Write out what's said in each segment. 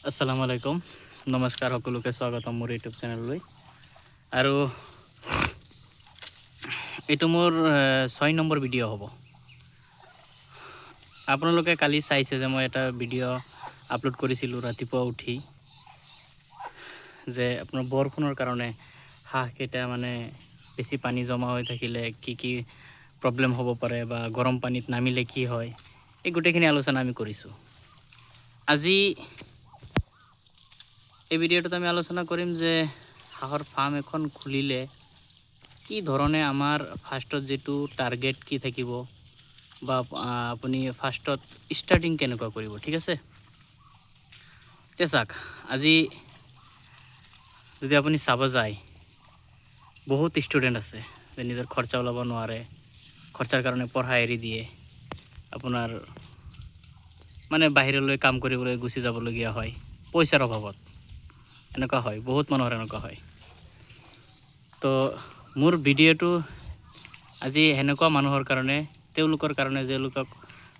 আসসালামু আলাইকুম নমস্কাৰ সকলোকে স্বাগতম মোৰ ইউটিউব চেনেললৈ আৰু এইটো মোৰ 6 নম্বৰ ভিডিঅ' হ'ব। আপোনালোকে কালি চাইছে যে মই এটা ভিডিঅ' আপলোড কৰিছিলোঁ ৰাতিপুৱা উঠি যে আপোনাৰ বৰষুণৰ কাৰণে হাঁহকেইটা মানে বেছি পানী জমা হৈ থাকিলে কি প্ৰব্লেম হ'ব পাৰে বা গৰম পানীত নামিলে কি হয় এই গোটেইখিনি আলোচনা আমি কৰিছোঁ। আজি এই ভিডিঅ'টোত আমি আলোচনা কৰিম যে হাঁহৰ ফাৰ্ম এখন খুলিলে কি ধৰণে আমাৰ ফাৰ্ষ্টত যেটো টাৰ্গেট কি থাকিব বা আপুনি ফাৰ্ষ্টত ষ্টাৰ্টিং কেনেকুৱা কৰিব, ঠিক আছে। তে চাওক, আজি যদি আপুনি চাব যায় বহুত ষ্টুডেণ্ট আছে যে নিজৰ খৰচা ওলাব নোৱাৰে, খৰচাৰ কাৰণে পঢ়া এৰি দিয়ে, আপোনাৰ মানে বাহিৰলৈ কাম কৰিবলৈ গুচি যাবলগীয়া হয় পইচাৰ অভাৱত। এনেকুৱা হয়, বহুত মানুহৰ এনেকুৱা হয়। তো মোৰ ভিডিঅ'টো আজি সেনেকুৱা মানুহৰ কাৰণে, তেওঁলোকৰ কাৰণে তেওঁলোকক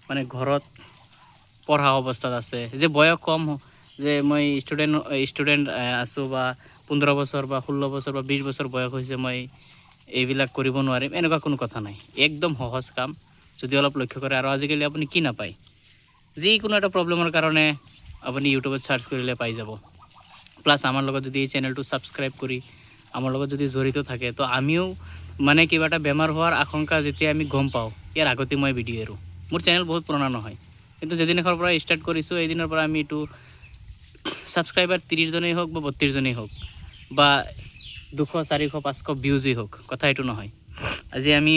মানে ঘৰত পঢ়া অৱস্থাত আছে, যে বয়স কম, যে মই ষ্টুডেণ্ট আছোঁ বা 15 বছৰ বা 16 বছৰ বা 20 বছৰ বয়স হৈছে, মই এইবিলাক কৰিব নোৱাৰিম, এনেকুৱা কোনো কথা নাই। একদম সহজ কাম যদি অলপ লক্ষ্য কৰে। আৰু আজিকালি আপুনি কি নাপায়, যিকোনো এটা প্ৰব্লেমৰ কাৰণে আপুনি ইউটিউবত চাৰ্চ কৰিলে পাই যাব। প্লাছ আমাৰ লগত যদি এই চেনেলটো ছাবস্ক্ৰাইব কৰি আমাৰ লগত যদি জড়িত থাকে, তো আমিও মানে কিবা এটা বেমাৰ হোৱাৰ আশংকা যেতিয়া আমি গম পাওঁ, ইয়াৰ আগতে মই ভিডিঅ' এৰোঁ। মোৰ চেনেল বহুত পুৰণা নহয়, কিন্তু যেদিনাখনৰ পৰা ষ্টাৰ্ট কৰিছোঁ এইদিনৰ পৰা আমি এইটো ছাবস্ক্ৰাইবাৰ 30 জনেই হওক বা 32 জনেই হওক বা 200, 400, 500 ভিউজেই হওক, কথা এইটো নহয়। আজি আমি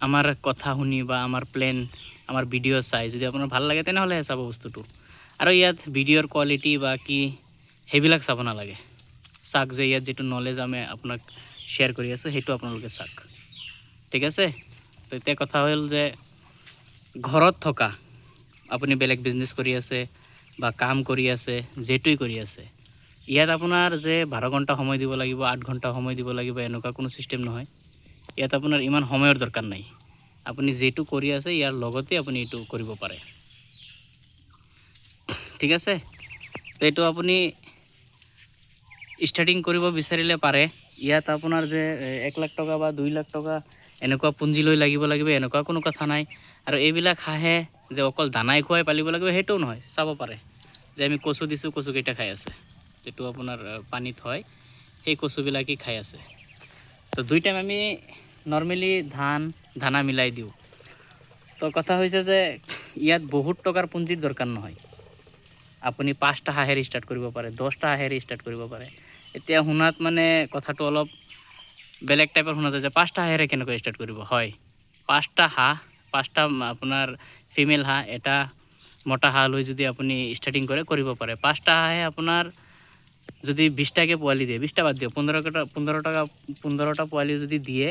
আমাৰ কথা শুনি বা আমাৰ প্লেন, আমাৰ ভিডিঅ' চাই যদি আপোনাৰ ভাল লাগে তেনেহ'লেহে চাব বস্তুটো। আৰু ইয়াত ভিডিঅ'ৰ কোৱালিটি বা কি সেইবিলাক চাব নালাগে। চাওক যে ইয়াত যেটো নলেজ আমি আপোনাক শ্বেয়াৰ কৰি আছোঁ সেইটো আপোনালোকে চাওক, ঠিক আছে। তো এতিয়া কথা হ'ল যে ঘৰত থকা আপুনি বেলেগ বিজনেছ কৰি আছে বা কাম কৰি আছে, যেটোই কৰি আছে, ইয়াত আপোনাৰ যে 12 ঘণ্টা সময় দিব লাগিব, 8 ঘণ্টা সময় দিব লাগিব, এনেকুৱা কোনো চিষ্টেম নহয়। ইয়াত আপোনাৰ ইমান সময়ৰ দৰকাৰ নাই। আপুনি যেটো কৰি আছে ইয়াৰ লগতে আপুনি এইটো কৰিব পাৰে, ঠিক আছে। তো এইটো আপুনি ষ্টাৰ্টিং কৰিব বিচাৰিলে পাৰে। ইয়াত আপোনাৰ যে 1 লাখ টকা বা 2 লাখ টকা এনেকুৱা পুঁজি লৈ লাগিব এনেকুৱা কোনো কথা নাই। আৰু এইবিলাক হাঁহে যে অকল দানাই খুৱাই পালিব লাগিব সেইটোও নহয়। চাব পাৰে যে আমি কচু দিছোঁ, কচুকেইটা খাই আছে, যেটো আপোনাৰ পানীত হয় সেই কচুবিলাকেই খাই আছে। তো 2 টাইম আমি নৰ্মেলি দানা মিলাই দিওঁ। তো কথা হৈছে যে ইয়াত বহুত টকাৰ পুঁজিৰ দৰকাৰ নহয়। আপুনি 5টা হাঁহেৰে ষ্টাৰ্ট কৰিব পাৰে, 10টা হাঁহেৰে ষ্টাৰ্ট কৰিব পাৰে। এতিয়া শুনাত মানে কথাটো অলপ বেলেগ টাইপৰ শুনা যায় যে 5টা হাঁহেৰে কেনেকৈ ষ্টাৰ্ট কৰিব। হয়, 5টা হাঁহ, 5টা আপোনাৰ ফিমেল হাঁহ, এটা মতা হাঁহ লৈ যদি আপুনি ষ্টাৰ্টিং কৰে কৰিব পাৰে। 5টা হাঁহে আপোনাৰ যদি 20টাকৈ পোৱালি দিয়ে, 20টা বাদ দিয়ক, 15টা পোৱালি যদি দিয়ে,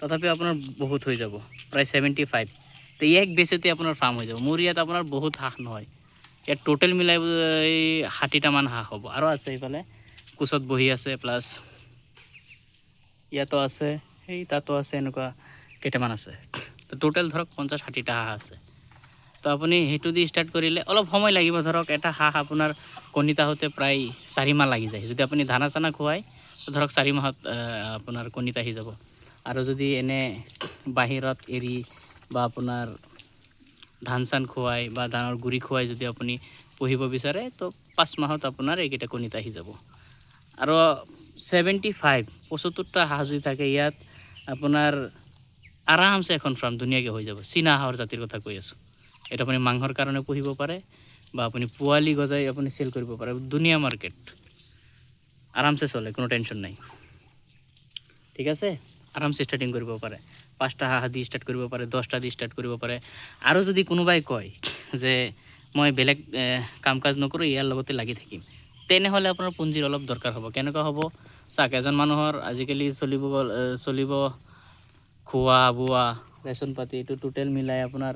তথাপিও আপোনাৰ বহুত হৈ যাব, প্ৰায় 75। তো এক বেচতে আপোনাৰ ফাৰ্ম হৈ যাব। মোৰ ইয়াত আপোনাৰ বহুত হাঁহ নহয়, ইয়াত টোটেল মিলাই 60টামান হাঁহ হ'ব। আৰু আছে এইফালে কোচত বহি আছে, প্লাছ ইয়াতো আছে, সেই তাতো আছে, এনেকুৱা কেইটামান আছে। তো টোটেল ধৰক 50-60টা হাঁহ আছে। তো আপুনি সেইটো দি ষ্টাৰ্ট কৰিলে অলপ সময় লাগিব। ধৰক এটা হাঁহ আপোনাৰ কণীতা হওঁতে প্ৰায় 4 মাহ লাগি যায়। যদি আপুনি দানা চানা খুৱাই তো ধৰক 4 মাহত আপোনাৰ কণীত আহি যাব। আৰু যদি এনে বাহিৰত এৰি বা আপোনাৰ ধান চান খুৱাই বা ধানৰ গুড়ি খুৱাই যদি আপুনি পুহিব বিচাৰে, তো 5 মাহত আপোনাৰ এইকেইটা কণীত আহি যাব। আৰু 75-75টা হাঁহ যদি থাকে, ইয়াত আপোনাৰ আৰামছে এখন ফাৰ্ম ধুনীয়াকৈ হৈ যাব। চীনা হাঁহৰ জাতিৰ কথা কৈ আছোঁ। এটা আপুনি মাংসৰ কাৰণে পুহিব পাৰে বা আপুনি পোৱালি গজাই আপুনি চেল কৰিব পাৰে। ধুনীয়া মাৰ্কেট, আৰামছে চলে, কোনো টেনশ্যন নাই, ঠিক আছে। আৰামছে ষ্টাৰ্টিং কৰিব পাৰে। 5টা হাঁহ দি ষ্টাৰ্ট কৰিব পাৰে, 10টা দি ষ্টাৰ্ট কৰিব পাৰে। আৰু যদি কোনোবাই কয় যে মই বেলেগ কাম কাজ নকৰোঁ, ইয়াৰ লগতে লাগি থাকিম, তেনেহ'লে আপোনাৰ পুঁজিৰ অলপ দৰকাৰ হ'ব। কেনেকুৱা হ'ব চাওক, এজন মানুহৰ আজিকালি চলিব খোৱা বোৱা ৰেচন পাতি এইটো টোটেল মিলাই আপোনাৰ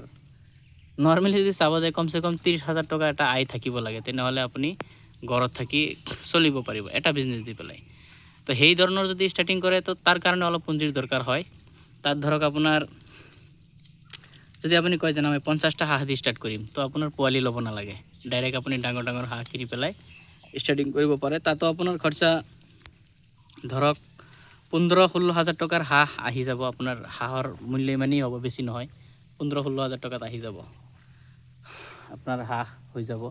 নৰ্মেলি যদি চাব যায় কমচে কম 30,000 টকা এটা আয় থাকিব লাগে, তেনেহ'লে আপুনি ঘৰত থাকি চলিব পাৰিব এটা বিজনেছ দি পেলাই। তো সেই ধৰণৰ যদি ষ্টাৰ্টিং কৰে, তো তাৰ কাৰণে অলপ পুঁজিৰ দৰকাৰ হয়। তাত ধৰক আপোনাৰ যদি আপুনি কয় যে মই 50টা হাঁহ দি ষ্টাৰ্ট কৰিম, তো আপোনাৰ পোৱালি ল'ব নালাগে, ডাইৰেক্ট আপুনি ডাঙৰ ডাঙৰ হাঁহ কিনি পেলাই ষ্টাৰ্টিং কৰিব পাৰে। তাতো আপোনাৰ খৰচা ধৰক 15-16 হাজাৰ টকাৰ হাঁহ আহি যাব। আপোনাৰ হাঁহৰ মূল্য ইমানেই হ'ব, বেছি নহয়, 15-16 হাজাৰ টকাত আহি যাব, আপোনাৰ হাঁহ হৈ যাব।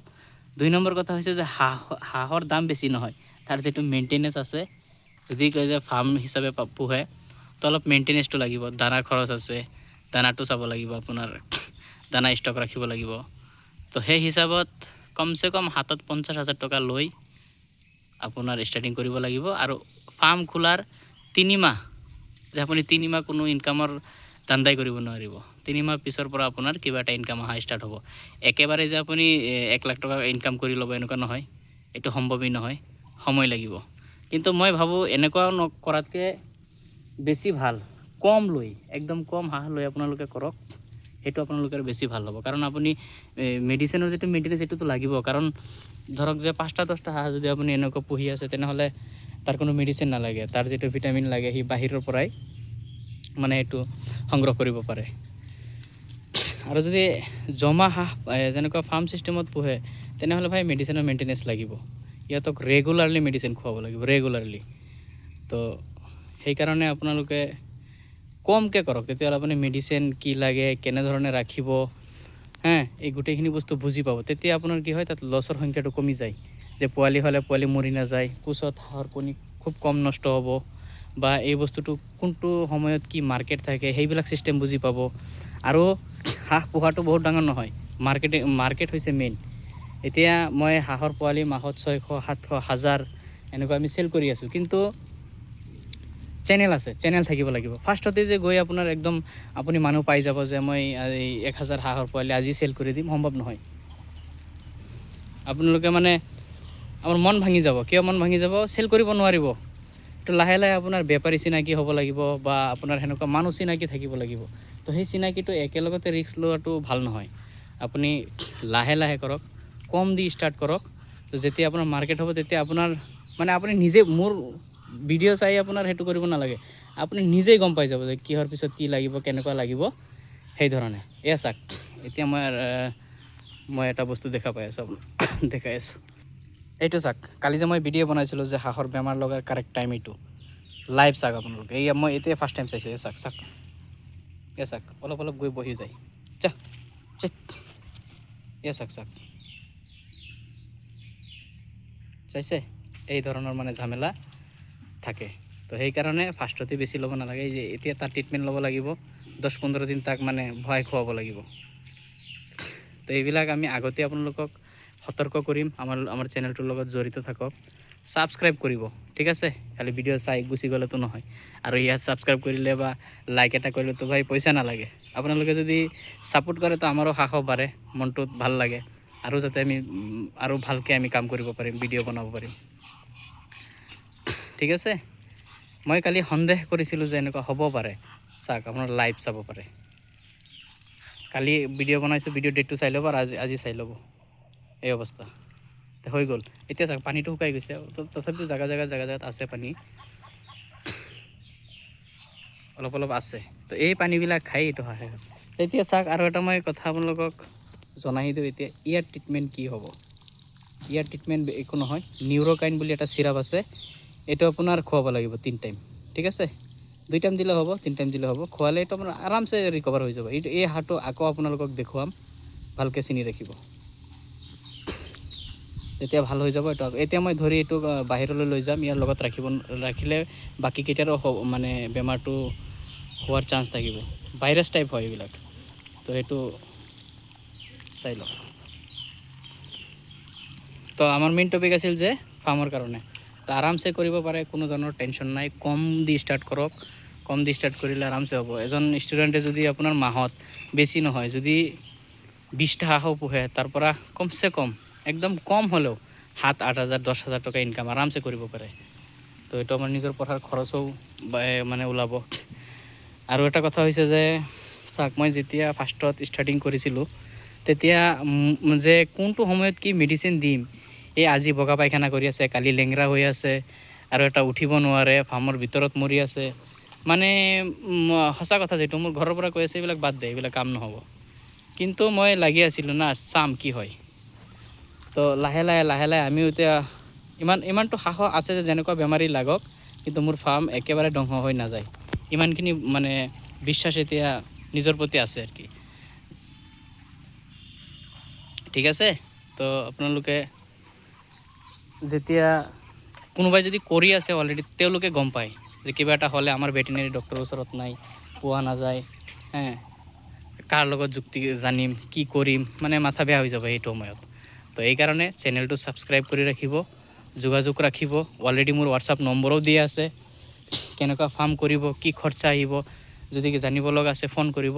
2 নম্বৰ কথা হৈছে যে হাঁহৰ দাম বেছি নহয়, তাৰ যিটো মেইনটেনেন্স আছে, যদি কয় যে ফাৰ্ম হিচাপে পোহে তো অলপ মেইনটেনেন্সটো লাগিব, দানা খৰচ আছে, দানাটো চাব লাগিব, আপোনাৰ দানা ষ্টক ৰাখিব লাগিব। তো সেই হিচাপত কমচে কম হাতত 50,000 টকা লৈ আপোনাৰ ষ্টাৰ্টিং কৰিব লাগিব। আৰু ফাৰ্ম খোলাৰ 3 মাহ, যে আপুনি 3 মাহ কোনো ইনকামৰ ধান্দাই কৰিব নোৱাৰিব। 3 মাহ পিছৰ পৰা আপোনাৰ কিবা এটা ইনকাম অহা ষ্টাৰ্ট হ'ব। একেবাৰে যে আপুনি 1 লাখ টকা ইনকাম কৰি ল'ব এনেকুৱা নহয়, এইটো সম্ভৱেই নহয়, সময় লাগিব। কিন্তু মই ভাবোঁ এনেকুৱা নকৰাতকৈ বেছি ভাল কম লৈ, একদম কম হাঁহ লৈ আপোনালোকে কৰক, সেইটো আপোনালোকৰ বেছি ভাল হ'ব। কাৰণ আপুনি মেডিচিনৰ যিটো মেইনটেনেন্স সেইটোতো লাগিব। কাৰণ ধৰক যে 5টা-10টা হাঁহ যদি আপুনি এনেকুৱা পুহি আছে, তেনেহ'লে তাৰ কোনো মেডিচিন নালাগে, তাৰ যিটো ভিটামিন লাগে সি বাহিৰৰ পৰাই মানে এইটো সংগ্ৰহ কৰিব পাৰে। আৰু যদি জমা হাঁহ যেনেকুৱা ফাৰ্ম চিষ্টেমত পোহে, তেনেহ'লে ভাই মেডিচিনৰ মেইনটেনেন্স লাগিব, ইহঁতক ৰেগুলাৰলি মেডিচিন খুৱাব লাগিব, ৰেগুলাৰলি। তো সেইকাৰণে আপোনালোকে কমকৈ কৰক, তেতিয়াহ'লে আপুনি মেডিচিন কি লাগে, কেনেধৰণে ৰাখিব, এই গোটেইখিনি বস্তু বুজি পাব। তেতিয়া আপোনাৰ কি হয়, তাত লছৰ সংখ্যাটো কমি যায়, যে পোৱালি হ'লে পোৱালি মৰি নাযায়, কোচত হাঁহৰ কণী খুব কম নষ্ট হ'ব, বা এই বস্তুটো কোনটো সময়ত কি মাৰ্কেট থাকে সেইবিলাক চিষ্টেম বুজি পাব। আৰু হাঁহ পোহাটো বহুত ডাঙৰ নহয়, মাৰ্কেট হৈছে মেইন। এতিয়া মই হাঁহৰ পোৱালি মাহত 600-700 1000 এনেকুৱা আমি চেল কৰি আছোঁ, কিন্তু চেনেল আছে, চেনেল থাকিব লাগিব। ফাৰ্ষ্টতে যে গৈ আপোনাৰ একদম আপুনি মানুহ পাই যাব যে মই 1000 হাঁহৰ পোৱালি আজি চেল কৰি দিম, সম্ভৱ নহয়। আপোনালোকে মানে আমাৰ মন ভাঙি যাব। কিয় মন ভাঙি যাব? চেল কৰিব নোৱাৰিব। তো লাহে লাহে আপোনাৰ বেপাৰী চিনাকি হ'ব লাগিব, বা আপোনাৰ সেনেকুৱা মানুহ চিনাকি থাকিব লাগিব। তো সেই চিনাকিটো একেলগতে ৰিস্ক লোৱাটো ভাল নহয়। আপুনি লাহে লাহে কৰক, কম দি ষ্টাৰ্ট কৰক। তো যেতিয়া আপোনাৰ মাৰ্কেট হ'ব, তেতিয়া আপোনাৰ মানে আপুনি নিজে, মোৰ ভিডিঅ' চাই আপোনাৰ সেইটো কৰিব নালাগে, আপুনি নিজেই গম পাই যাব যে কিহৰ পিছত কি লাগিব, কেনেকুৱা লাগিব, সেইধৰণে। চাওক, এতিয়া মই এটা বস্তু দেখা পাই আছোঁ, দেখাই আছোঁ। এইটো চাওক, কালি যে মই ভিডিঅ' বনাইছিলোঁ যে হাঁহৰ বেমাৰ লগাৰ কাৰেক্ট টাইম এইটো, লাইভ চাওক আপোনালোকে। মই এতিয়া ফাৰ্ষ্ট টাইম চাইছোঁ। চাওক, অলপ অলপ গৈ বহি যায়, চাওক চাইছে, এই ধৰণৰ মানে ঝামেলা থাকে। তো সেইকাৰণে ফাৰ্ষ্টতে বেছি ল'ব নালাগে। যে এতিয়া তাৰ ট্ৰিটমেণ্ট ল'ব লাগিব, 10-15 দিন তাক মানে ভয় খুৱাব লাগিব। তো এইবিলাক আমি আগতে আপোনালোকক সতৰ্ক কৰিম। আমাৰ চেনেলটোৰ লগত জড়িত থাকক, ছাবস্ক্ৰাইব কৰিব, ঠিক আছে? খালি ভিডিঅ' চাই গুচি গ'লেতো নহয়। আৰু ইয়াত ছাবস্ক্ৰাইব কৰিলে বা লাইক এটা কৰিলেতো ভাই পইচা নালাগে। আপোনালোকে যদি ছাপোৰ্ট কৰে তো আমাৰো সাহস বাঢ়ে, মনটোত ভাল লাগে, আৰু যাতে আমি আৰু ভালকৈ আমি কাম কৰিব পাৰিম, ভিডিঅ' বনাব পাৰিম, ঠিক আছে? মই কালি সন্দেহ কৰিছিলোঁ যে এনেকুৱা হ'ব পাৰে। চাওক, আপোনাৰ লাইভ চাব পাৰে। কালি ভিডিঅ' বনাইছোঁ, ভিডিঅ' ডেটটো চাই ল'ব, আৰু আজি চাই ল'ব। এই অৱস্থা হৈ গ'ল। এতিয়া চাওক, পানীটো শুকাই গৈছে, তথাপিও জেগা জেগাত আছে পানী, অলপ অলপ আছে। তো এই পানীবিলাক খাই এইটো হাঁহে। এতিয়া চাওক, আৰু এটা মই কথা আপোনালোকক জনাই দিওঁ। এতিয়া ইয়াৰ ট্ৰিটমেণ্ট কি হ'ব? ইয়াৰ ট্ৰিটমেণ্ট একো নহয়, নিউৰ'কাইন বুলি এটা চিৰাপ আছে, এইটো আপোনাৰ খুৱাব লাগিব 3 টাইম, ঠিক আছে? 2 টাইম দিলে হ'ব, 3 টাইম দিলে হ'ব। খোৱালে এইটো আপোনাৰ আৰামছে ৰিকভাৰ হৈ যাব। এই হাঁহটো আকৌ আপোনালোকক দেখুৱাম, ভালকৈ চিনি ৰাখিব, তেতিয়া ভাল হৈ যাব। এতিয়া মই ধৰি এইটো বাহিৰলৈ লৈ যাম, ইয়াৰ লগত ৰাখিলে বাকীকেইটাৰো মানে বেমাৰটো হোৱাৰ চান্স থাকিব। ভাইৰাছ টাইপ হয় এইবিলাক। তো সেইটো চাই লওক। তো আমাৰ মেইন টপিক আছিল যে ফাৰ্মৰ কাৰণে। তো আৰামছে কৰিব পাৰে, কোনো ধৰণৰ টেনশ্যন নাই। কম দি ষ্টাৰ্ট কৰক, কম দি ষ্টাৰ্ট কৰিলে আৰামছে হ'ব। এজন ষ্টুডেণ্টে যদি আপোনাৰ মাহত বেছি নহয়, যদি 20টা হাঁহো পোহে, তাৰ পৰা কমচে কম, একদম কম হ'লেও 7-8 হাজাৰ 10 হাজাৰ টকা ইনকাম আৰামছে কৰিব পাৰে। তো এইটো আমাৰ নিজৰ পঢ়াৰ খৰচো মানে ওলাব। আৰু এটা কথা হৈছে যে চাওক, মই যেতিয়া ফাৰ্ষ্টত ষ্টাৰ্টিং কৰিছিলোঁ, তেতিয়া যে কোনটো সময়ত কি মেডিচিন দিম, আজি বগা পায়খানা কৰি আছে, কালি লেংৰা হৈ আছে, আৰু এটা উঠিব নোৱাৰে, ফাৰ্মৰ ভিতৰত মৰি আছে, মানে সঁচা কথা, যিটো মোৰ ঘৰৰ পৰা কৈ আছে এইবিলাক বাদ দে, এইবিলাক কাম নহ'ব। কিন্তু মই লাগি আছিলোঁ না, চাম কি হয়। তো লাহে লাহে আমিও এতিয়া ইমানটো সাহস আছে যে যেনেকুৱা বেমাৰী লাগক কিন্তু মোৰ ফাৰ্ম একেবাৰে ধ্বংস হৈ নাযায়, ইমানখিনি মানে বিশ্বাস এতিয়া নিজৰ প্ৰতি আছে আৰু কি। ঠিক আছে, তো আপোনালোকে যেতিয়া কোনোবাই যদি কৰি আছে অলৰেডি তেওঁলোকে গম পায় যে কিবা এটা হ'লে আমাৰ ভেটেনেৰি ডক্টৰৰ ওচৰত নাই, পোৱা নাযায়, কাৰ লগত যুক্তি জানিম, কি কৰিম, মানে মাথা বেয়া হৈ যাব সেইটো সময়ত। তো এইকাৰণে চেনেলটো ছাবস্ক্ৰাইব কৰি ৰাখিব, যোগাযোগ ৰাখিব। অলৰেডি মোৰ হোৱাটছআপ নম্বৰো দিয়া আছে, কেনেকুৱা ফাৰ্ম কৰিব, কি খৰচা আহিব, যদি জানিব লগা আছে ফোন কৰিব,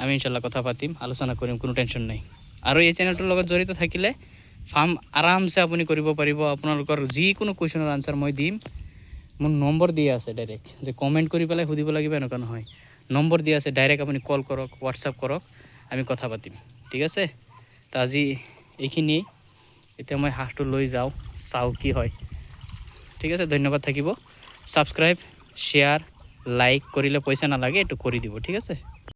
আমি ইনশাল্লাহ কথা পাতিম, আলোচনা কৰিম, কোনো টেনশ্যন নাই। আৰু এই চেনেলটোৰ লগত জড়িত থাকিলে ফাৰ্ম আৰামছে আপুনি কৰিব পাৰিব। আপোনালোকৰ যিকোনো কুৱেশ্যনৰ আনচাৰ মই দিম। মোৰ নম্বৰ দিয়া আছে ডাইৰেক্ট, যে কমেণ্ট কৰি পেলাই সুধিব লাগিব এনেকুৱা নহয়, নম্বৰ দিয়া আছে, ডাইৰেক্ট আপুনি কল কৰক, হোৱাটছআপ কৰক, আমি কথা পাতিম। ঠিক আছে, তো আজি এইখিনিয়েই। এতিয়া মই হাঁহটো লৈ যাওঁ, চাওঁ কি হয়। ঠিক আছে, ধন্যবাদ থাকিব। ছাবস্ক্ৰাইব, শ্বেয়াৰ, লাইক কৰিলে পইচা নালাগে, এইটো কৰি দিব। ঠিক আছে।